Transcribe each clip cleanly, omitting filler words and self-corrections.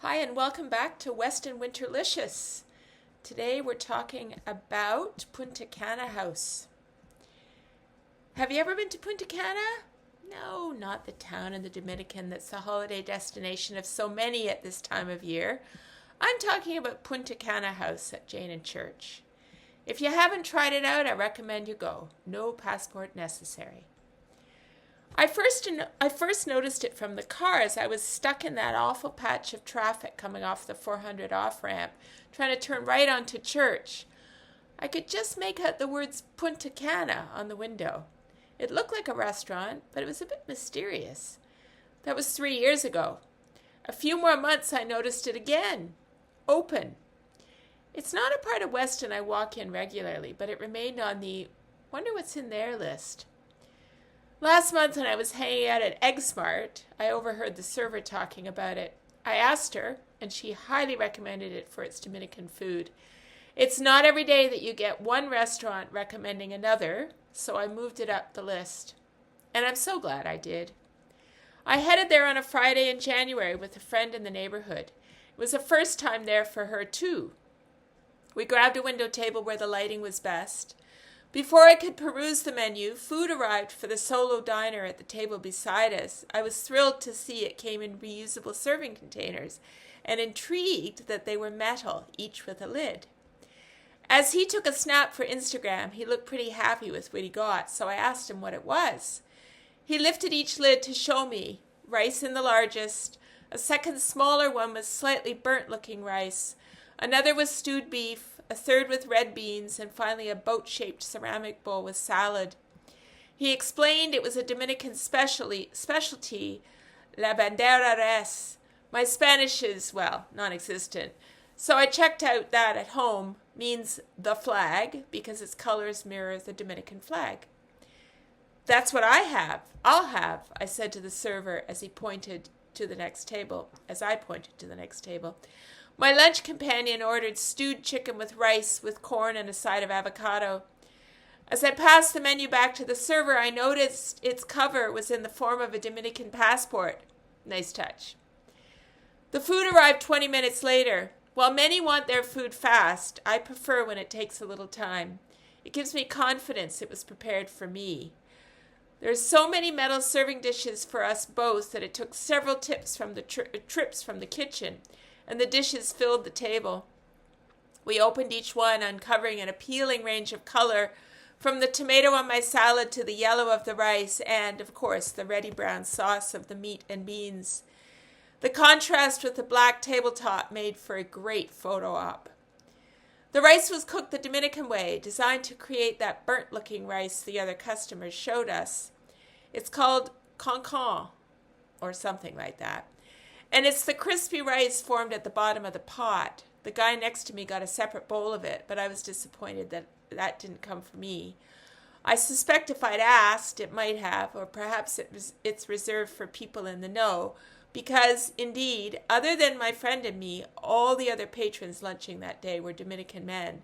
Hi, and welcome back to Weston Winterlicious. Today we're talking about Punta Cana House. Have you ever been to Punta Cana? No, not the town in the Dominican that's the holiday destination of so many at this time of year. I'm talking about Punta Cana House at Jane and Church. If you haven't tried it out, I recommend you go. No passport necessary. I first noticed it from the car as I was stuck in that awful patch of traffic coming off the 400 off-ramp, trying to turn right onto Church. I could just make out the words Punta Cana on the window. It looked like a restaurant, but it was a bit mysterious. That was 3 years ago. A few more months I noticed it again. Open. It's not a part of Weston I walk in regularly, but it remained on the wonder what's in there list. Last month when I was hanging out at EggSmart, I overheard the server talking about it. I asked her, and she highly recommended it for its Dominican food. It's not every day that you get one restaurant recommending another, so I moved it up the list. And I'm so glad I did. I headed there on a Friday in January with a friend in the neighborhood. It was the first time there for her, too. We grabbed a window table where the lighting was best. Before I could peruse the menu, food arrived for the solo diner at the table beside us. I was thrilled to see it came in reusable serving containers and intrigued that they were metal, each with a lid. As he took a snap for Instagram, he looked pretty happy with what he got, so I asked him what it was. He lifted each lid to show me. Rice in the largest, a second smaller one was slightly burnt-looking rice, another was stewed beef, a third with red beans, and finally a boat-shaped ceramic bowl with salad. He explained it was a Dominican specialty, la bandera res. My Spanish is, well, non-existent. So I checked out that at home means the flag because its colors mirror the Dominican flag. That's what I have. I'll have, I said to the server as I pointed to the next table. My lunch companion ordered stewed chicken with rice, with corn and a side of avocado. As I passed the menu back to the server, I noticed its cover was in the form of a Dominican passport. Nice touch. The food arrived 20 minutes later. While many want their food fast, I prefer when it takes a little time. It gives me confidence it was prepared for me. There's so many metal serving dishes for us both that it took several trips from the kitchen, and the dishes filled the table. We opened each one, uncovering an appealing range of color, from the tomato on my salad to the yellow of the rice and, of course, the reddy brown sauce of the meat and beans. The contrast with the black tabletop made for a great photo op. The rice was cooked the Dominican way, designed to create that burnt-looking rice the other customers showed us. It's called concon, or something like that. And it's the crispy rice formed at the bottom of the pot. The guy next to me got a separate bowl of it, but I was disappointed that didn't come for me. I suspect if I'd asked, it might have, or perhaps it's reserved for people in the know, because, indeed, other than my friend and me, all the other patrons lunching that day were Dominican men,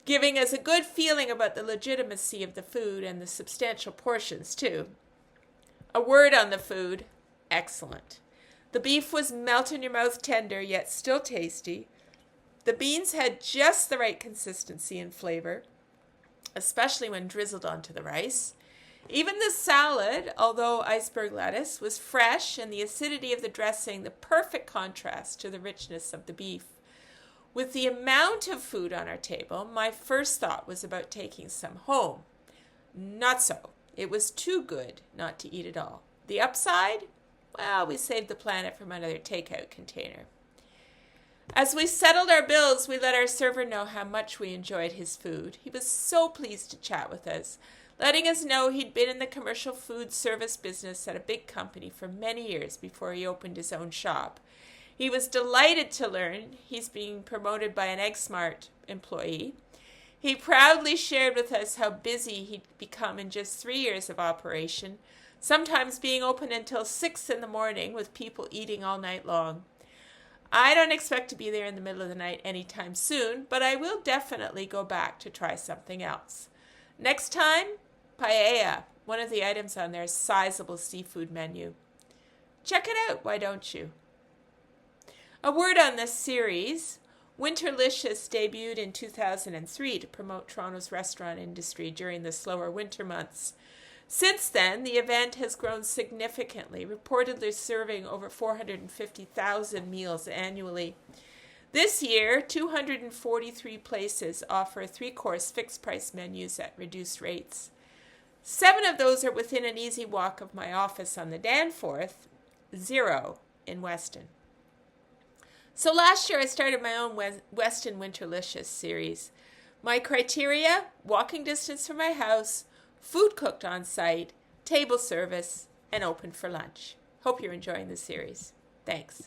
giving us a good feeling about the legitimacy of the food and the substantial portions, too. A word on the food: excellent. The beef was melt-in-your-mouth tender, yet still tasty. The beans had just the right consistency and flavor, especially when drizzled onto the rice. Even the salad, although iceberg lettuce, was fresh, and the acidity of the dressing the perfect contrast to the richness of the beef. With the amount of food on our table, my first thought was about taking some home. Not so. It was too good not to eat it all. The upside? Well, we saved the planet from another takeout container. As we settled our bills, we let our server know how much we enjoyed his food. He was so pleased to chat with us, letting us know he'd been in the commercial food service business at a big company for many years before he opened his own shop. He was delighted to learn he's being promoted by an EggSmart employee. He proudly shared with us how busy he'd become in just 3 years of operation, sometimes being open until 6 in the morning with people eating all night long. I don't expect to be there in the middle of the night anytime soon, but I will definitely go back to try something else. Next time, paella, one of the items on their sizable seafood menu. Check it out, why don't you? A word on this series. Winterlicious debuted in 2003 to promote Toronto's restaurant industry during the slower winter months. Since then, the event has grown significantly, reportedly serving over 450,000 meals annually. This year, 243 places offer 3-course fixed-price menus at reduced rates. 7 of those are within an easy walk of my office on the Danforth, 0 in Weston. So last year I started my own Weston Winterlicious series. My criteria: walking distance from my house, food cooked on site, table service, and open for lunch. Hope you're enjoying the series. Thanks.